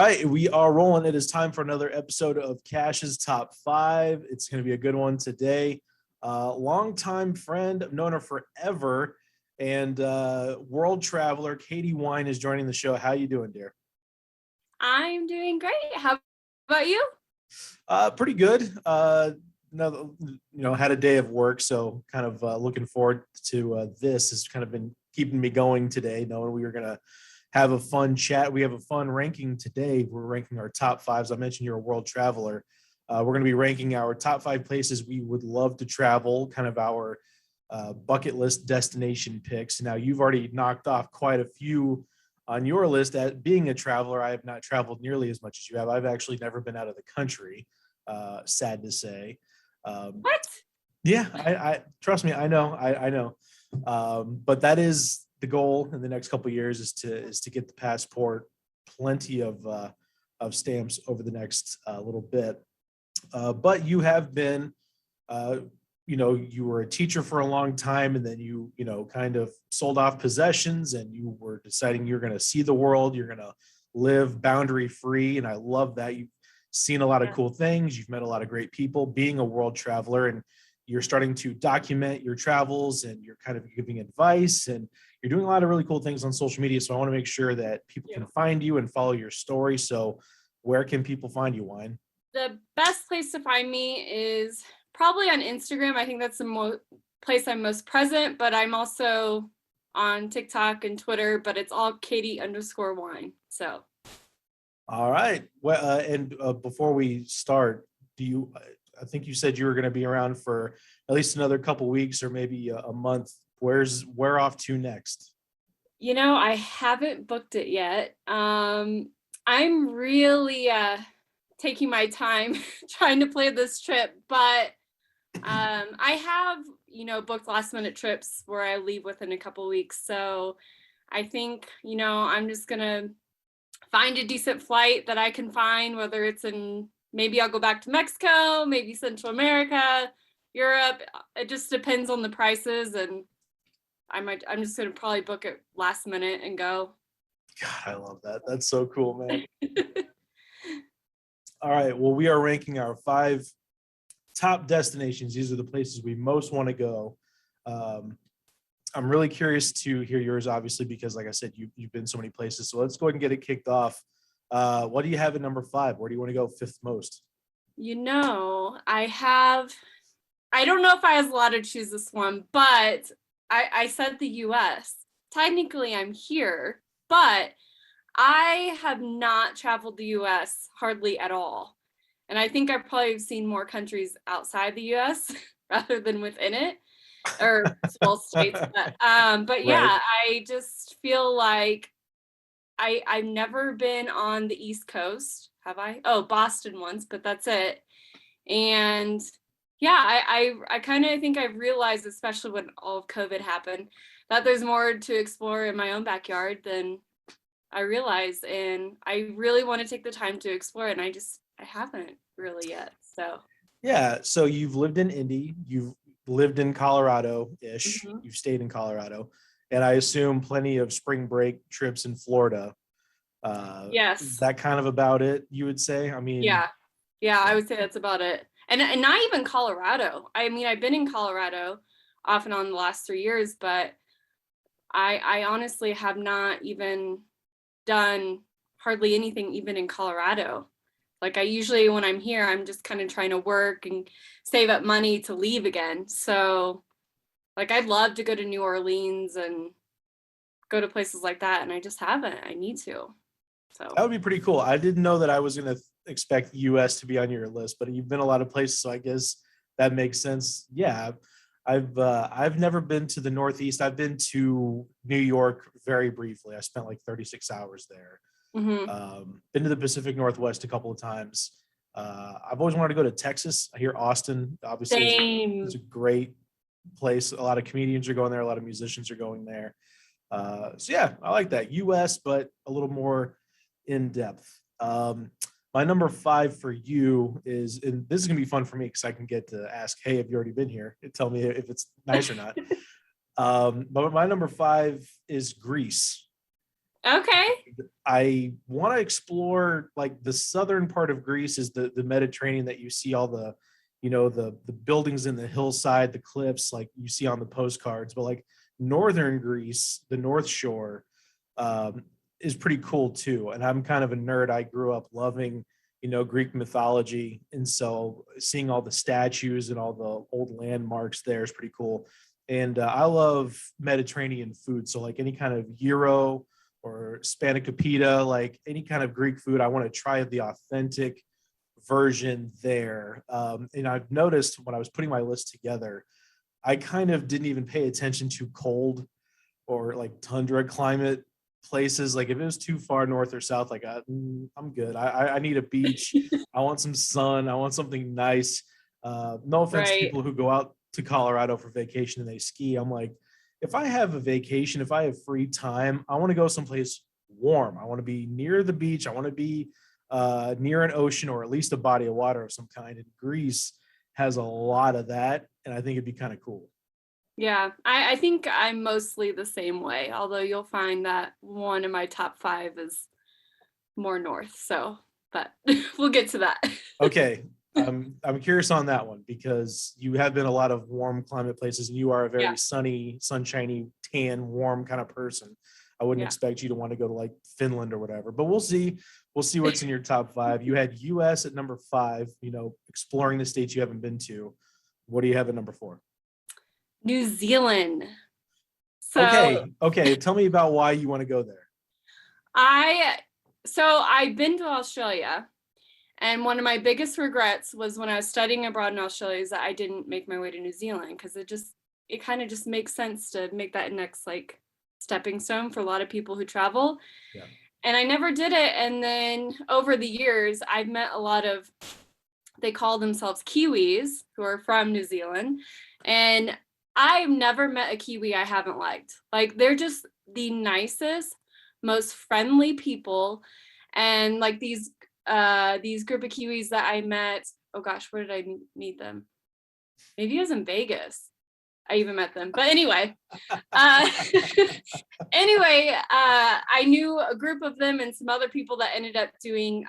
right, we are rolling. It is time for another episode of Cash's Top 5. It's going to be a good one today. Longtime friend, I've known her forever, and world traveler Katie Wine is joining the show. How you doing, dear? I'm doing great. How about you? Pretty good. Had a day of work, so kind of looking forward to this. Has kind of been keeping me going today, knowing we were going to have a fun chat. We have a fun ranking today. We're ranking our top fives. I mentioned you're a world traveler. We're going to be ranking our top 5 places we would love to travel, kind of our bucket list destination picks. Now, you've already knocked off quite a few on your list. At being a traveler, I have not traveled nearly as much as you have. I've actually never been out of the country, sad to say. What? Yeah, I trust me. I know. But that is the goal in the next couple of years is to get the passport. Plenty of stamps over the next little bit. But you have been, you were a teacher for a long time, and then you kind of sold off possessions, and you were deciding you're going to see the world. You're going to live boundary free, and I love that. You've seen a lot of cool things. You've met a lot of great people. Being a world traveler, and you're starting to document your travels, and you're kind of giving advice, and you're doing a lot of really cool things on social media. So I want to make sure that people can find you and follow your story. So where can people find you, Wine? The best place to find me is probably on Instagram. I think that's the place I'm most present, but I'm also on TikTok and Twitter, but it's all Katie_wine. So. All right. Well, and before we start, I think you said you were going to be around for at least another couple weeks or maybe a month. Where off to next? I haven't booked it yet. I'm really taking my time trying to plan this trip, but I have, booked last minute trips where I leave within a couple weeks. So I think, I'm just going to find a decent flight that I can find, whether it's maybe I'll go back to Mexico, maybe Central America, Europe. It just depends on the prices, and I'm just going to probably book it last minute and go. God, I love that. That's so cool, man. All right. Well, we are ranking our 5 top destinations. These are the places we most want to go. I'm really curious to hear yours, obviously, because like I said, you've been so many places. So let's go ahead and get it kicked off. What do you have at number 5? Where do you want to go 5th most? I don't know if I have a lot to choose this one, but I said the US. Technically, I'm here, but I have not traveled the US hardly at all. And I think I probably have seen more countries outside the US rather than within it, or small states. But yeah, I just feel like I've never been on the East Coast. Have I? Oh, Boston once, but that's it. And yeah, I kind of think I've realized, especially when all of COVID happened, that there's more to explore in my own backyard than I realized. And I really want to take the time to explore it. And I haven't really yet. So. Yeah. So you've lived in Indy. You've lived in Colorado-ish. Mm-hmm. You've stayed in Colorado. And I assume plenty of spring break trips in Florida. Yes. Is that kind of about it, you would say? I mean. Yeah, I would say that's about it. And not even Colorado. I mean, I've been in Colorado off and on the last 3 years, but I honestly have not even done hardly anything even in Colorado. Like I usually, when I'm here, I'm just kind of trying to work and save up money to leave again. So like I'd love to go to New Orleans and go to places like that, and I just haven't. I need to. So that would be pretty cool. I didn't know that I was going to expect US to be on your list, but you've been a lot of places, so I guess that makes sense. Yeah, I've never been to the Northeast. I've been to New York very briefly. I spent like 36 hours there. Mm-hmm. Been to the Pacific Northwest a couple of times. I've always wanted to go to Texas. I hear Austin obviously is a great place. A lot of comedians are going there. A lot of musicians are going there. So yeah, I like that. US, but a little more in depth. My number 5 for you is, and this is gonna be fun for me because I can get to ask, hey, have you already been here? Tell me if it's nice or not. But my number 5 is Greece. Okay. I want to explore like the southern part of Greece is the Mediterranean that you see all the, the buildings in the hillside, the cliffs, like you see on the postcards, but like northern Greece, the North Shore, um, is pretty cool too. And I'm kind of a nerd. I grew up loving, Greek mythology. And so seeing all the statues and all the old landmarks there is pretty cool. And I love Mediterranean food. So like any kind of gyro or spanakopita, like any kind of Greek food, I want to try the authentic version there. And I've noticed when I was putting my list together, I kind of didn't even pay attention to cold or like tundra climate places. Like if it was too far north or south, like I'm good. I need a beach. I want some sun. I want something nice. No offense to Right. people who go out to Colorado for vacation and they ski. I'm like, if I have a vacation, if I have free time, I want to go someplace warm. I want to be near the beach. I want to be near an ocean or at least a body of water of some kind. And Greece has a lot of that, and I think it'd be kind of cool. Yeah, I think I'm mostly the same way, although you'll find that one of my top five is more north. So, but we'll get to that. Okay, I'm curious on that one because you have been a lot of warm climate places, and you are a Yeah, very sunny, sunshiny, tan, warm kind of person. I wouldn't yeah. expect you to want to go to like Finland or whatever, but we'll see. We'll see what's in your top five. You had U.S. at number five. Exploring the states you haven't been to. What do you have at number four? New Zealand. So Okay. Tell me about why you want to go there. I I've been to Australia, and one of my biggest regrets was when I was studying abroad in Australia is that I didn't make my way to New Zealand because it kind of just makes sense to make that next like stepping stone for a lot of people who travel. Yeah. And I never did it. And then over the years, I've met a lot of, they call themselves Kiwis who are from New Zealand. And I've never met a Kiwi I haven't liked. Like they're just the nicest, most friendly people. And like these group of Kiwis that I met, oh gosh, where did I meet them? Maybe it was in Vegas. I even met them. But anyway, uh, I knew a group of them and some other people that ended up doing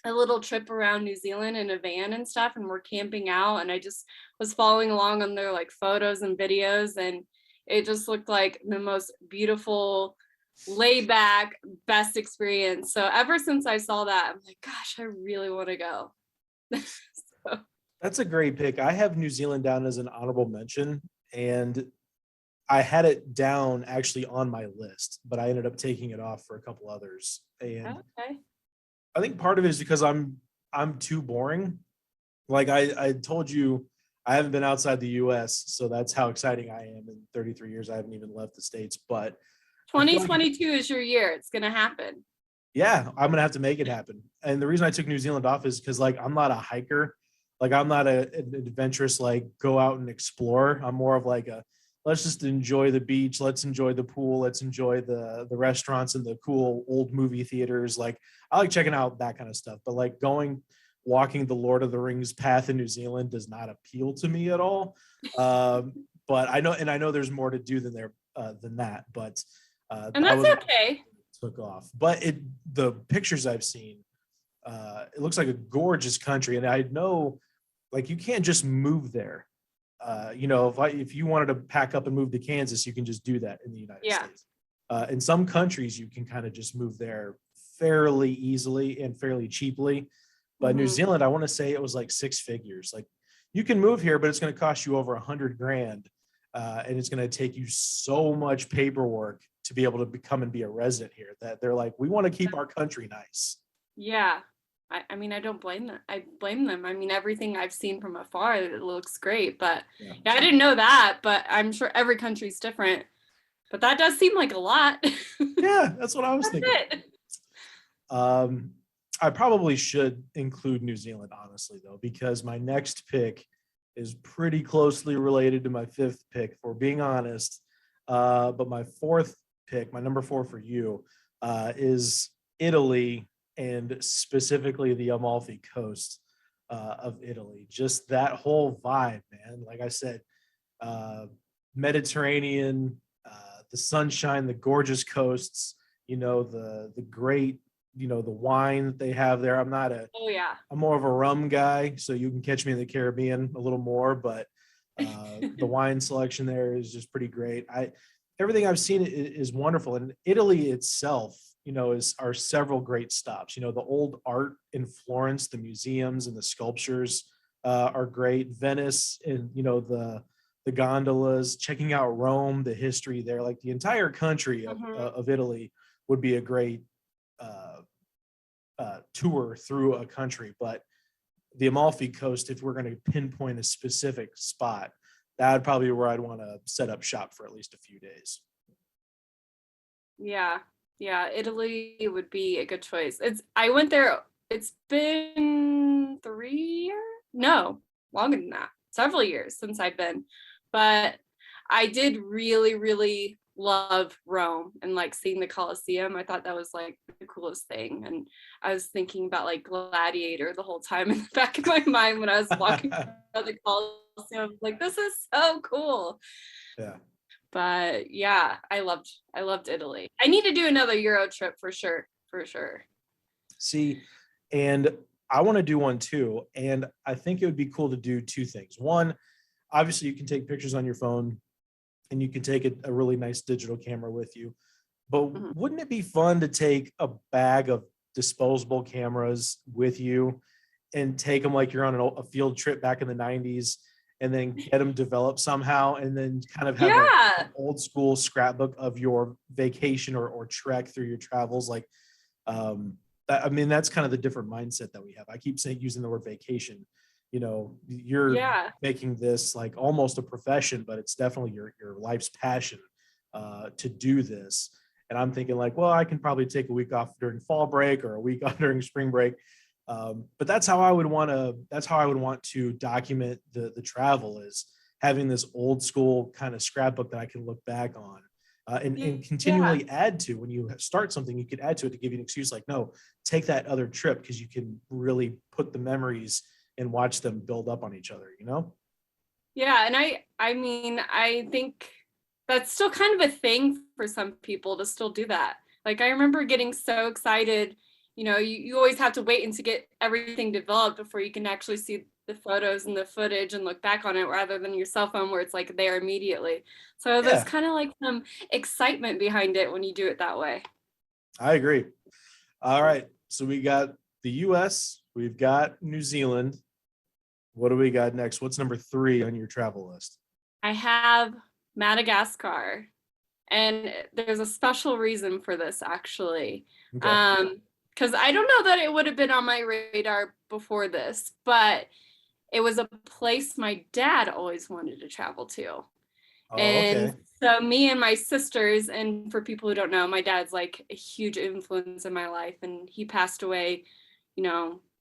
a little trip around New Zealand in a van and stuff, and we're camping out. And I just was following along on their like photos and videos, and it just looked like the most beautiful, laid back, best experience. So ever since I saw that, I'm like, gosh, I really want to go. So, That's a great pick. I have New Zealand down as an honorable mention, and I had it down actually on my list, but I ended up taking it off for a couple others. And okay. I think part of it is because I'm too boring. Like I told you, I haven't been outside the US, so that's how exciting I am. In 33 years, I haven't even left the States. But I feel like 2022 is your year. It's gonna happen. yeah, I'm gonna have to make it happen. And the reason I took New Zealand off is because like I'm not a hiker, like I'm not an adventurous like go out and explore. I'm more of like a let's just enjoy the beach, let's enjoy the pool, let's enjoy the restaurants and the cool old movie theaters. Like I like checking out that kind of stuff, but like going walking the Lord of the Rings path in New Zealand does not appeal to me at all. Um, but I know there's more to do than that. But And that that's was okay. took off. But the pictures I've seen, it looks like a gorgeous country, and I know like you can't just move there. If you wanted to pack up and move to Kansas, you can just do that in the United Yeah. States. In some countries, you can kind of just move there fairly easily and fairly cheaply. But New Hmm. Zealand, I want to say it was like six figures. Like you can move here, but it's going to cost you over 100 grand, and it's going to take you so much paperwork to be able to become and be a resident here that they're like, we want to keep our country nice. Yeah. I mean, I don't blame them. I blame them. I mean, everything I've seen from afar, it looks great. But Yeah. yeah, I didn't know that, but I'm sure every country's different. But that does seem like a lot. Yeah, that's what I was That's thinking. it. Um, I probably should include New Zealand, honestly, though, because my next pick is pretty closely related to my fifth pick, for being honest. But my fourth pick, my number four for you, is Italy, and specifically the Amalfi Coast of Italy. Just that whole vibe, man. Like I said, uh, Mediterranean, the sunshine, the gorgeous coasts. the great, the wine that they have there. Oh yeah. I'm more of a rum guy, so you can catch me in the Caribbean a little more, but the wine selection there is just pretty great. Everything I've seen is wonderful, and Italy itself, are several great stops. The old art in Florence, the museums and the sculptures are great. Venice, and the gondolas, checking out Rome, the history there, like the entire country of Italy would be a great tour through a country. But the Amalfi Coast, if we're going to pinpoint a specific spot, that would probably be where I'd want to set up shop for at least a few days. Yeah. Yeah. Italy would be a good choice. I went there, it's been 3 years? No, longer than that. Several years since I've been. But I did really, really love Rome and like seeing the Colosseum. I thought that was like the coolest thing. And I was thinking about like Gladiator the whole time in the back of my mind when I was walking around the Colosseum. Like, this is so cool. Yeah. But yeah, I loved Italy. I need to do another Euro trip for sure. For sure. See, and I want to do one too. And I think it would be cool to do two things. One, obviously you can take pictures on your phone and you can take a really nice digital camera with you. But wouldn't it be fun to take a bag of disposable cameras with you and take them like you're on a field trip back in the 90s, and then get them developed somehow, and then kind of have an old school scrapbook of your vacation or trek through your travels? Like, that's kind of the different mindset that we have. I keep using the word vacation. You're making this like almost a profession, but it's definitely your life's passion to do this. And I'm thinking like, well, I can probably take a week off during fall break or a week off during spring break. But that's how I would want to document the travel, is having this old school kind of scrapbook that I can look back on and continually add to. When you start something, you could add to it to give you an excuse like, no, take that other trip, because you can really put the memories and watch them build up on each other, Yeah, and I think that's still kind of a thing for some people to still do that. Like, I remember getting so excited. You always have to wait to get everything developed before you can actually see the photos and the footage and look back on it, rather than your cell phone where it's like there immediately. So there's kind of like some excitement behind it when you do it that way. I agree. All right. So we got the US, we've got New Zealand. What do we got next? What's number 3 on your travel list? I have Madagascar. And there's a special reason for this, actually. Okay. Because I don't know that it would have been on my radar before this, but it was a place my dad always wanted to travel to. And so me and my sisters, and for people who don't know, my dad's like a huge influence in my life, and he passed away,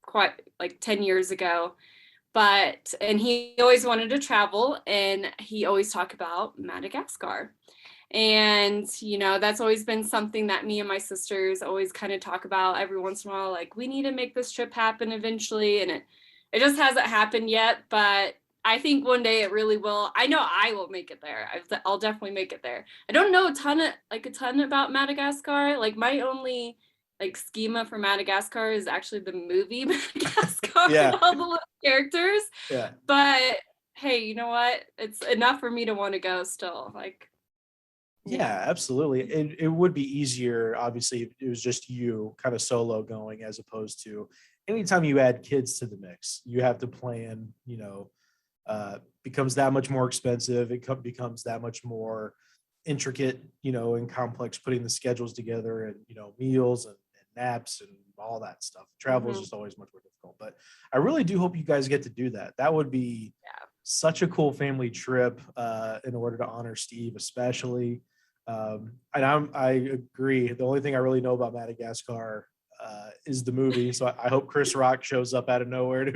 quite like 10 years ago. And he always wanted to travel, and he always talked about Madagascar. And, that's always been something that me and my sisters always kind of talk about every once in a while. Like, we need to make this trip happen eventually. And it just hasn't happened yet, but I think one day it really will. I know I will make it there. I'll definitely make it there. I don't know a ton about Madagascar. Like, my only schema for Madagascar is actually the movie Madagascar and all the little characters. Yeah. But hey, you know what? It's enough for me to want to go still. Yeah, absolutely. It would be easier, obviously, if it was just you kind of solo going, as opposed to anytime you add kids to the mix, you have to plan, becomes that much more expensive. It becomes that much more intricate, and complex, putting the schedules together, and, meals and naps and all that stuff. Travel is just always much more difficult. But I really do hope you guys get to do that. That would be such a cool family trip in order to honor Steve, especially. And I agree. The only thing I really know about Madagascar is the movie. So I hope Chris Rock shows up out of nowhere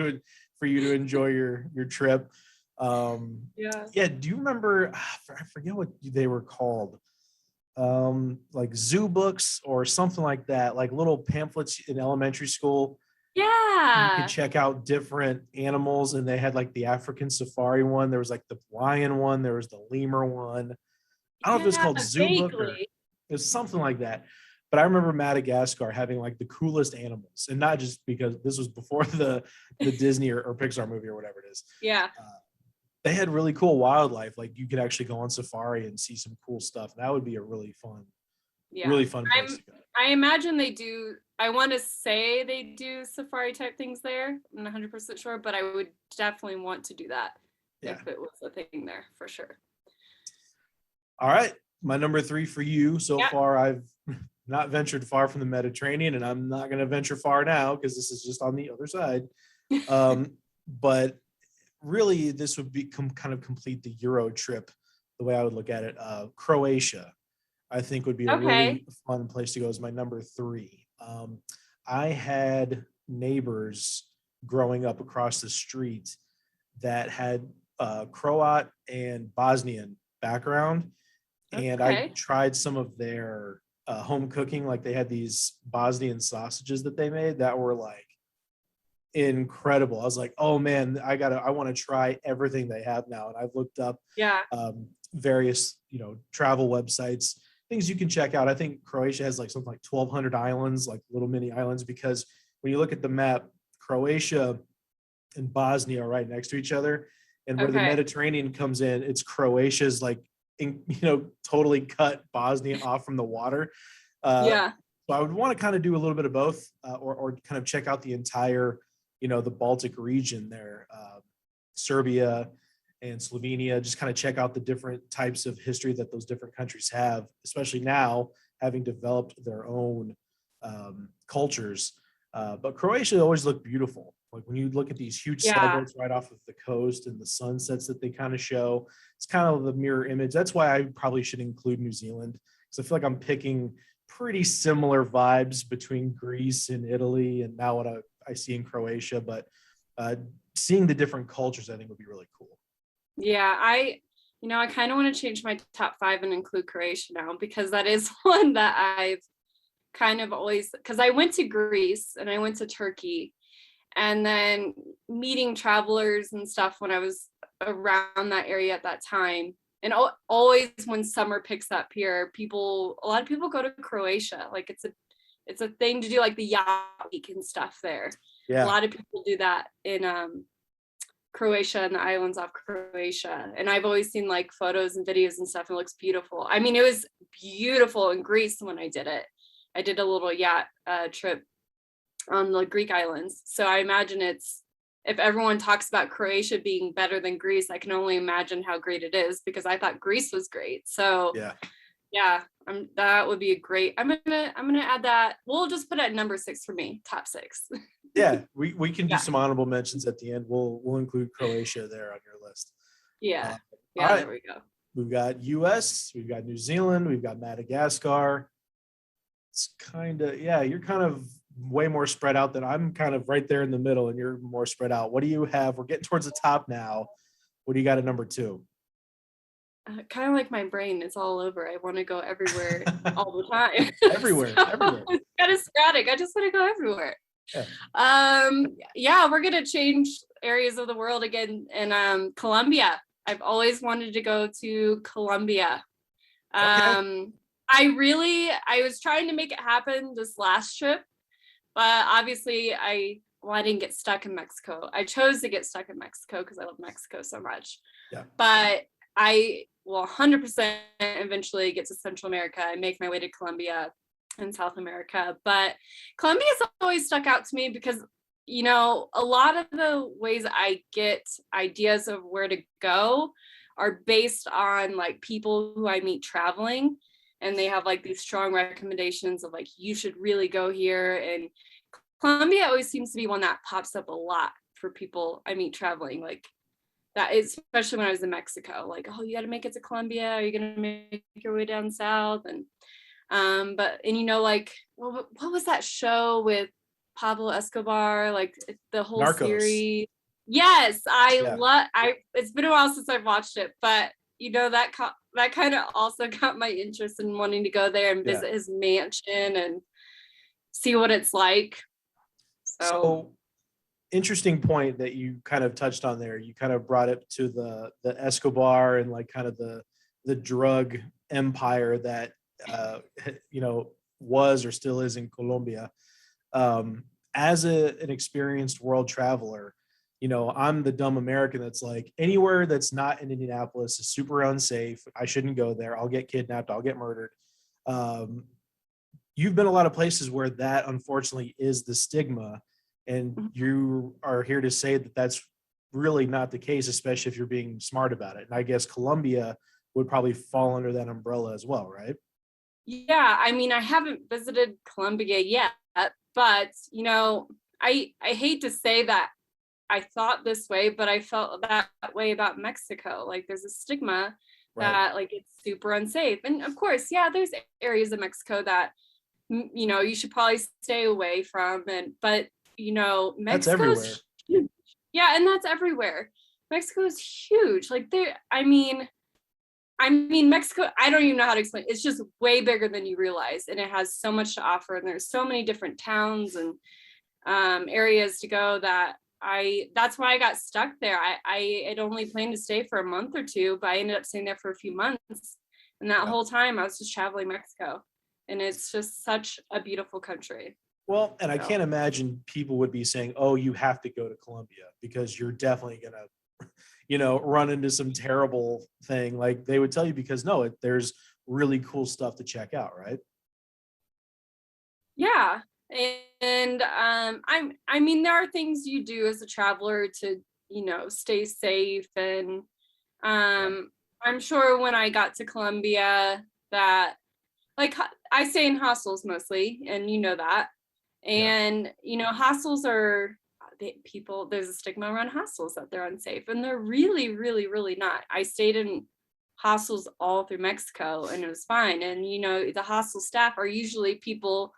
for you to enjoy your trip. Yeah. Do you remember? I forget what they were called. Like zoo books or something like that, like little pamphlets in elementary school. Yeah. You could check out different animals, and they had like the African safari one. There was like the lion one. There was the lemur one. I don't know if it was called Zoo Book or it was something like that. But I remember Madagascar having like the coolest animals, and not just because this was before the Disney or Pixar movie or whatever it is. Yeah. They had really cool wildlife. Like you could actually go on safari and see some cool stuff. That would be a really fun Yeah. place to go. I imagine they do. I want to say they do safari type things there. I'm not 100% sure, but I would definitely want to do that if it was a thing there for sure. All right. My number 3 for you. So Yeah. far, I've not ventured far from the Mediterranean, and I'm not going to venture far now because this is just on the other side. But really, this would become kind of complete the Euro trip, the way I would look at it. Croatia, I think, would be a really fun place to go as my number 3. I had neighbors growing up across the street that had Croat and Bosnian background. And I tried some of their home cooking. Like they had these Bosnian sausages that they made that were like incredible. I was like, oh man, I want to try everything they have now. And I've looked up various, travel websites, things you can check out. I think Croatia has like something like 1,200 islands, like little mini islands, because when you look at the map, Croatia and Bosnia are right next to each other. And where the Mediterranean comes in, it's Croatia's like, totally cut Bosnia off from the water. So I would want to kind of do a little bit of both, or kind of check out the entire, the Baltic region there, Serbia and Slovenia, just kind of check out the different types of history that those different countries have, especially now having developed their own cultures. But Croatia always looked beautiful. Like when you look at these huge sailboats right off of the coast and the sunsets that they kind of show, it's kind of the mirror image. That's why I probably should include New Zealand, because I feel like I'm picking pretty similar vibes between Greece and Italy, and now what I see in Croatia. But seeing the different cultures, I think, would be really cool. Yeah, I kind of want to change my top 5 and include Croatia now, because that is one that I've kind of always, because I went to Greece and I went to Turkey, and then meeting travelers and stuff when I was around that area at that time. And always when summer picks up here, a lot of people go to Croatia. Like it's a thing to do, like the yacht week and stuff there. Yeah. A lot of people do that in Croatia and the islands off Croatia. And I've always seen like photos and videos and stuff. And it looks beautiful. I mean, it was beautiful in Greece when I did it. I did a little yacht trip on the Greek islands. So I imagine if everyone talks about Croatia being better than Greece, I can only imagine how great it is, because I thought Greece was great. So that would be a great. I'm gonna add that. We'll just put it at number 6 for me, top 6. Yeah, we can do some honorable mentions at the end. We'll include Croatia there on your list. Yeah. All right. There we go. We've got US, we've got New Zealand, we've got Madagascar. It's kind of, you're kind of way more spread out than I'm. Kind of right there in the middle, and you're more spread out. What do you have? We're getting towards the top now. What do you got at number 2? Kind of like my brain, it's all over. I want to go everywhere all the time. Everywhere. It's kind of static. I just want to go everywhere. We're gonna change areas of the world again. And Colombia. I've always wanted to go to Colombia. I was trying to make it happen this last trip, but obviously I didn't get stuck in Mexico. I chose to get stuck in Mexico because I love Mexico so much. But I will 100% eventually get to Central America and make my way to Colombia and South America. But Colombia's always stuck out to me because, a lot of the ways I get ideas of where to go are based on like people who I meet traveling, and they have like these strong recommendations of like, you should really go here. And Colombia always seems to be one that pops up a lot for people I meet traveling. Like that is, especially when I was in Mexico, like, oh, you got to make it to Colombia. Are you going to make your way down south? And like, what was that show with Pablo Escobar? Like the whole Narcos. series. Yes, it's been a while since I've watched it, but that kind of also got my interest in wanting to go there and visit his mansion and see what it's like. So interesting point that you kind of touched on there. You kind of brought it to the Escobar and like kind of the drug empire that was or still is in Colombia. As an experienced world traveler, I'm the dumb American that's like, anywhere that's not in Indianapolis is super unsafe. I shouldn't go there. I'll get kidnapped. I'll get murdered. You've been a lot of places where that unfortunately is the stigma, and you are here to say that that's really not the case, especially if you're being smart about it. And I guess Colombia would probably fall under that umbrella as well, right? Yeah, I mean, I haven't visited Colombia yet, but I hate to say that I thought this way, but I felt that way about Mexico. Like there's a stigma Right. that like it's super unsafe. And of course, yeah, there's areas of Mexico that you should probably stay away from. But That's everywhere. Mexico's huge. Yeah, and that's everywhere. Mexico's huge. Like I mean, Mexico, I don't even know how to explain. It's just way bigger than you realize, and it has so much to offer. And there's so many different towns and areas to go that's why I got stuck there. I had only planned to stay for a month or two, but I ended up staying there for a few months. And that whole time I was just traveling Mexico. And it's just such a beautiful country. Well, and I can't imagine people would be saying, oh, you have to go to Colombia because you're definitely going to, run into some terrible thing. Like they would tell you, because no, there's really cool stuff to check out, right? Yeah. And I mean, there are things you do as a traveler to, stay safe. And I'm sure when I got to Colombia that like I stay in hostels mostly, and that. And hostels are there's a stigma around hostels that they're unsafe, and they're really, really, really not. I stayed in hostels all through Mexico and it was fine. And the hostel staff are usually people,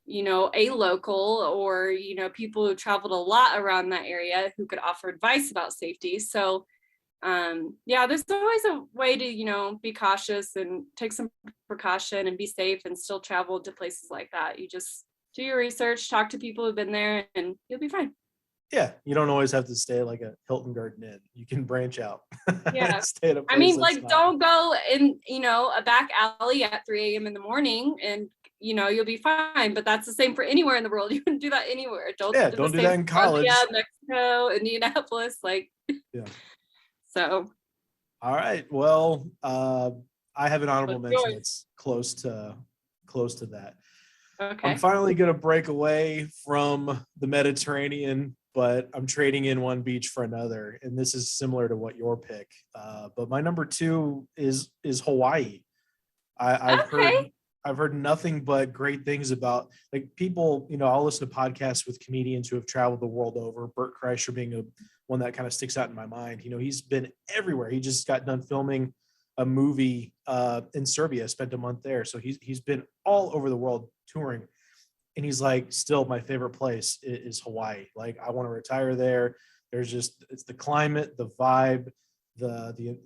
a local or people who traveled a lot around that area who could offer advice about safety. So there's always a way to be cautious and take some precaution and be safe and still travel to places like that. You just do your research, talk to people who've been there, and you'll be fine. Yeah, you don't always have to stay like a Hilton Garden Inn. You can branch out. Yeah. Stay at a place I mean, that's like, not. don't go in, a back alley at 3 a.m. in the morning and, you'll be fine. But that's the same for anywhere in the world. You can do that anywhere. Don't do that in college. Colombia, Mexico, Indianapolis, Yeah. So. All right. Well, I have an honorable mention that's close to that. Okay. I'm finally going to break away from the Mediterranean, but I'm trading in one beach for another. And this is similar to what your pick. But my number 2 is Hawaii. I've heard nothing but great things about, like, people, I'll listen to podcasts with comedians who have traveled the world over. Bert Kreischer being one that kind of sticks out in my mind. He's been everywhere. He just got done filming a movie in Serbia, spent a month there. So he's been all over the world touring. And he's like, still my favorite place is Hawaii. Like, I want to retire there. It's the climate, the vibe, the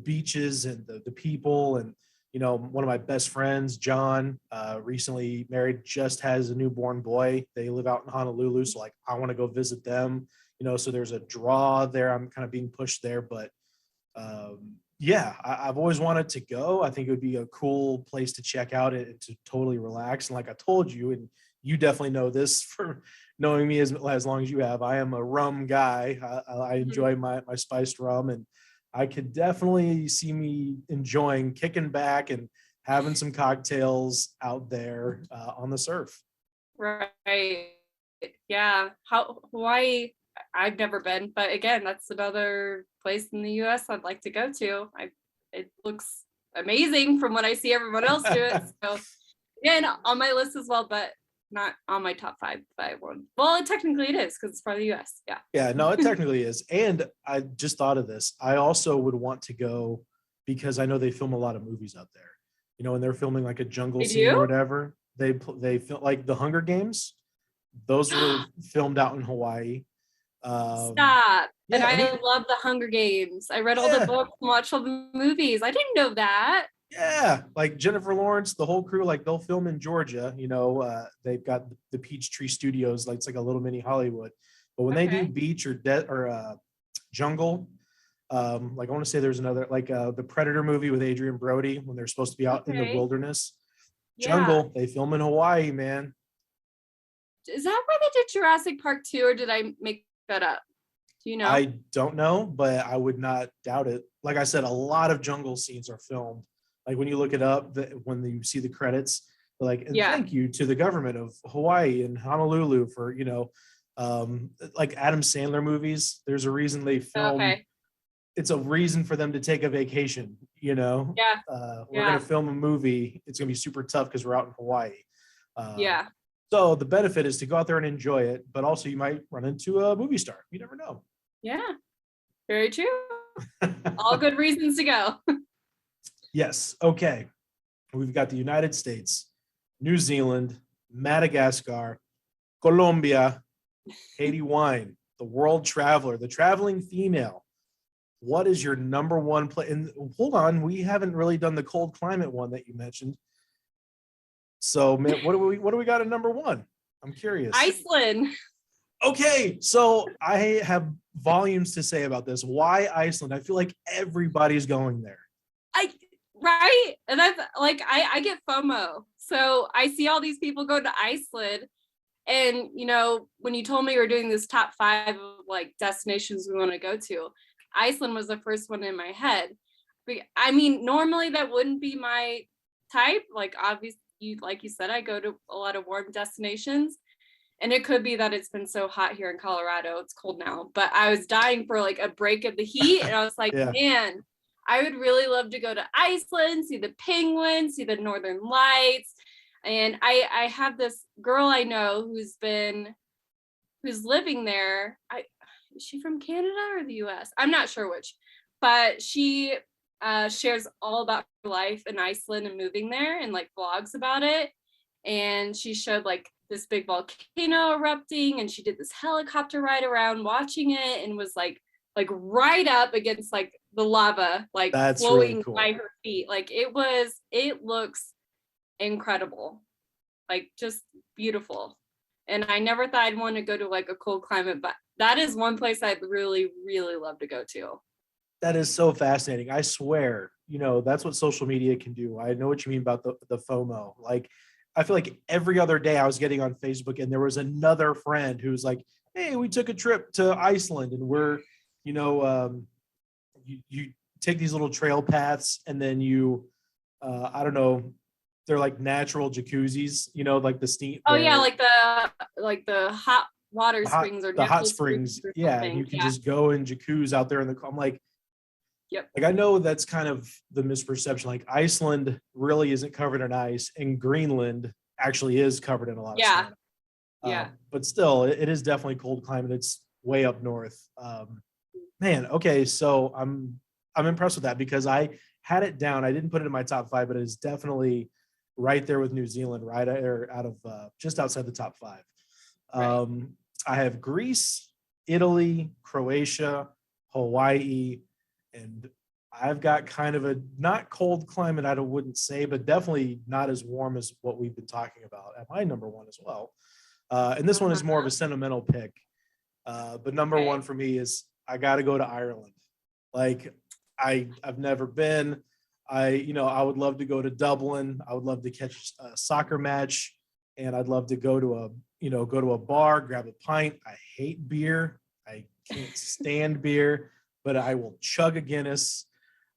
beaches and the people. And, one of my best friends, John, recently married, just has a newborn boy. They live out in Honolulu. So like, I want to go visit them, so there's a draw there. I'm kind of being pushed there, but I've always wanted to go. I think it would be a cool place to check out and to totally relax. And like I told you, and you definitely know this for knowing me as long as you have, I am a rum guy. I enjoy my spiced rum, and I could definitely see me enjoying kicking back and having some cocktails out there on the surf. Right. Yeah. Hawaii, I've never been, but again, that's another place in the US I'd like to go to. It looks amazing from what I see everyone else do it. So again, on my list as well, but not on my top 5 by one. Well, technically it is because it's part of the US. Yeah. Yeah, no, it technically is. And I just thought of this. I also would want to go because I know they film a lot of movies out there. When they're filming like a jungle scene or whatever, they film like the Hunger Games. Those were filmed out in Hawaii. Stop. And I love the Hunger Games. I read all the books and watched all the movies. I didn't know that. Yeah, like Jennifer Lawrence, the whole crew, like they'll film in Georgia. They've got the Peachtree Studios, like it's like a little mini Hollywood. But when they do beach or jungle, like I want to say there's another, like the Predator movie with Adrian Brody when they're supposed to be out in the wilderness. Yeah. Jungle. They film in Hawaii, man. Is that where they did Jurassic Park 2, or did I make that up? Do you know? I don't know, but I would not doubt it. Like I said, a lot of jungle scenes are filmed. Like when you look it up, when you see the credits, they're like, and Yeah. thank you to the government of Hawaii and Honolulu for, like Adam Sandler movies. There's a reason they film. Okay. It's a reason for them to take a vacation. Yeah. We're going Yeah. to film a movie. It's going to be super tough because we're out in Hawaii. Uh, Yeah. so the benefit is to go out there and enjoy it, but also you might run into a movie star. You never know. Yeah. Very true. All good reasons to go. Yes. Okay. We've got the United States, New Zealand, Madagascar, Colombia, Haiti wine, the world traveler, the traveling female. What is your number one place? And hold on, we haven't really done the cold climate one that you mentioned. So, man, what do we got at number one? I'm curious. Iceland. Okay, so I have volumes to say about this. Why Iceland? I feel like everybody's going there. Right? And that's like I get FOMO. So I see all these people go to Iceland. And when you told me you were doing this top 5 of like destinations we want to go to, Iceland was the first one in my head. I mean, normally that wouldn't be my type. Like obviously, like you said, I go to a lot of warm destinations. And it could be that it's been so hot here in Colorado. It's cold now. But I was dying for like a break of the heat. And I was like, Yeah. man, I would really love to go to Iceland, see the penguins, see the northern lights. And I have this girl I know who's living there. Is she from Canada or the US? I'm not sure which, but she shares all about her life in Iceland and moving there and like vlogs about it. And she showed like this big volcano erupting, and she did this helicopter ride around watching it, and was like right up against like the lava, like That's flowing really cool. by her feet. Like it looks incredible, like just beautiful. And I never thought I'd want to go to like a cold climate, but that is one place I'd really, really love to go to. That is so fascinating. I swear, that's what social media can do. I know what you mean about the FOMO. Like, I feel like every other day I was getting on Facebook and there was another friend who's like, hey, we took a trip to Iceland and we're, you take these little trail paths and then I don't know, they're like natural jacuzzis, like the steam. Oh yeah, like the hot water springs or the hot natural springs. or Yeah. And you can just go and jacuzzi out there I'm like, yep. Like, I know that's kind of the misperception. Like Iceland really isn't covered in ice, and Greenland actually is covered in a lot of snow. Yeah. But still, it is definitely cold climate. It's way up north. Man, okay, so I'm impressed with that because I had it down. I didn't put it in my top 5, but it is definitely right there with New Zealand, right there out of just outside the top 5. Right. I have Greece, Italy, Croatia, Hawaii, and I've got kind of a not cold climate, I wouldn't say, but definitely not as warm as what we've been talking about at my number 1 as well. And this one is more of a sentimental pick. But number 1 for me is I got to go to Ireland. Like I've never been. I would love to go to Dublin. I would love to catch a soccer match, and I'd love to go to a bar, grab a pint. I hate beer. I can't stand beer, but I will chug a Guinness.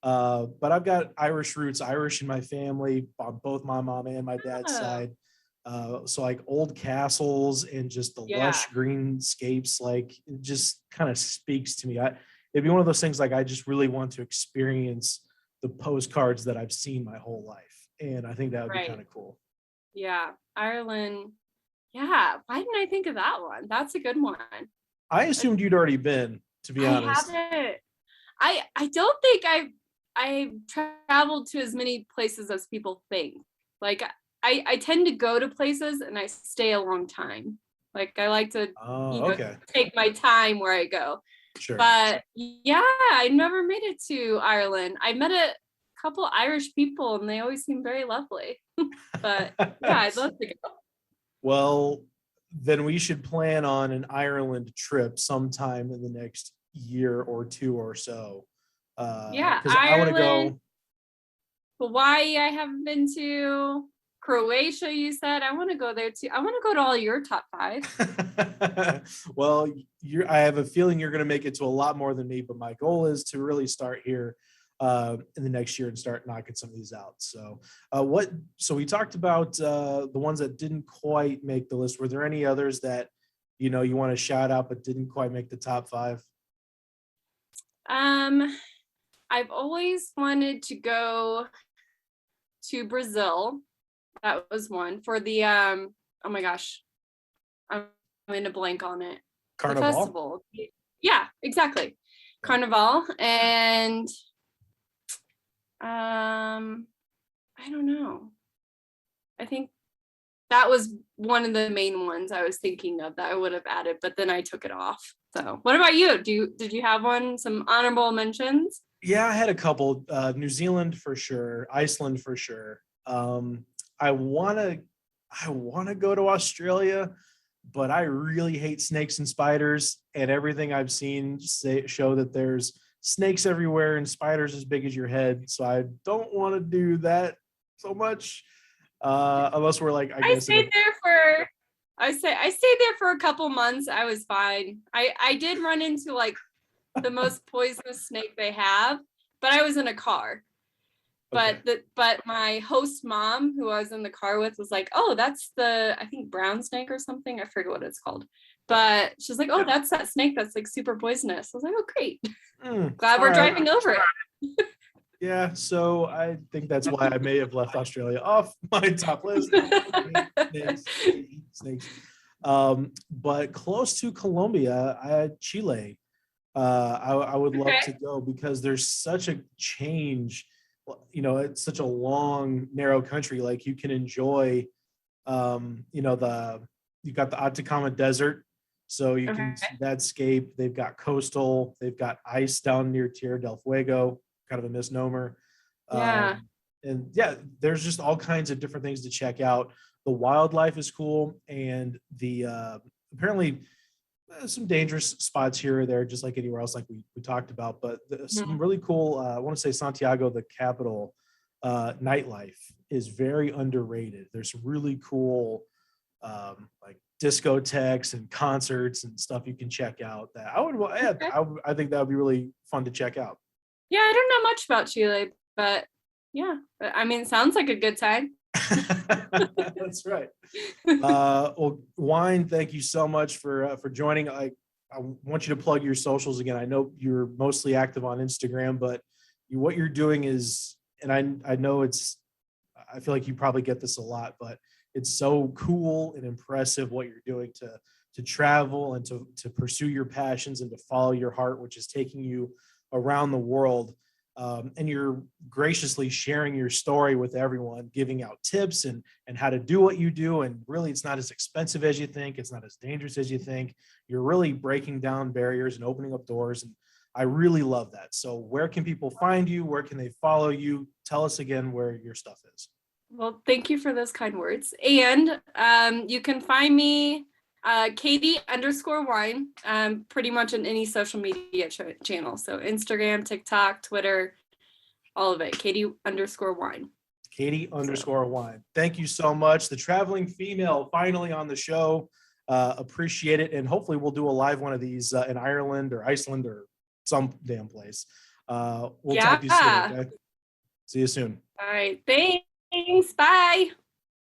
But I've got Irish roots, Irish in my family on both my mom and my dad's side. So like old castles and just the lush greenscapes, like it just kind of speaks to me. It'd be one of those things like I just really want to experience the postcards that I've seen my whole life. And I think that would be kind of cool. Yeah. Ireland. Yeah. Why didn't I think of that one? That's a good one. I assumed you'd already been, to be honest. I haven't. I don't think I've traveled to as many places as people think. Like I tend to go to places and I stay a long time. Like I like to take my time where I go. Sure. But yeah, I never made it to Ireland. I met a couple Irish people and they always seem very lovely. But yeah, I'd love to go. Well, then we should plan on an Ireland trip sometime in the next year or 2 or so. Yeah, because I want to go. Hawaii I haven't been to. Croatia, you said. I want to go there too. I want to go to all your top 5. Well, I have a feeling you're going to make it to a lot more than me, but my goal is to really start here in the next year and start knocking some of these out. So so we talked about the ones that didn't quite make the list. Were there any others that, you want to shout out, but didn't quite make the top 5? I've always wanted to go to Brazil. That was one for the oh my gosh, I'm in a blank on it. Carnival? The festival. Yeah, exactly. Carnival. And I don't know. I think that was one of the main ones I was thinking of that I would have added, but then I took it off. So what about you? Did you have some honorable mentions? Yeah, I had a couple. New Zealand for sure, Iceland for sure. I wanna go to Australia, but I really hate snakes and spiders, and everything I've seen show that there's snakes everywhere and spiders as big as your head. So I don't want to do that so much, unless we're like, I stayed there for a couple months. I was fine. I did run into like the most poisonous snake they have, but I was in a car. But my host mom, who I was in the car with, was like, "Oh, that's I think brown snake or something. I forget what it's called." But she's like, "Oh, that's that snake that's like super poisonous." I was like, "Oh, great. Glad we're driving over it." Yeah, so I think that's why I may have left Australia off my top list. Snakes. But close to Colombia, I had Chile. I would love to go because there's such a change. It's such a long, narrow country. Like you can enjoy, you've got the Atacama Desert, so you can see that scape. They've got coastal. They've got ice down near Tierra del Fuego, kind of a misnomer. Yeah. And yeah, there's just all kinds of different things to check out. The wildlife is cool, and the apparently some dangerous spots here or there, just like anywhere else, like we talked about. But some really cool. I want to say Santiago, the capital, nightlife is very underrated. There's some really cool like discotheques and concerts and stuff you can check out. That I think that would be really fun to check out. Yeah, I don't know much about Chile, but yeah, I mean, it sounds like a good time. That's right. Well, Wine, thank you so much for joining. I want you to plug your socials again. I know you're mostly active on Instagram, but what you're doing is, and I know I feel like you probably get this a lot, but it's so cool and impressive what you're doing to travel and to pursue your passions and to follow your heart, which is taking you around the world. And you're graciously sharing your story with everyone, giving out tips and how to do what you do. And really, it's not as expensive as you think. It's not as dangerous as you think. You're really breaking down barriers and opening up doors. And I really love that. So where can people find you? Where can they follow you? Tell us again where your stuff is. Well, thank you for those kind words. And you can find me Katie_wine, pretty much on any social media channel. So Instagram, TikTok, Twitter, all of it. Katie_wine. Katie_wine. Thank you so much. The traveling female finally on the show. Appreciate it. And hopefully we'll do a live one of these in Ireland or Iceland or some damn place. We'll talk to you soon. Okay? See you soon. All right. Thanks. Bye.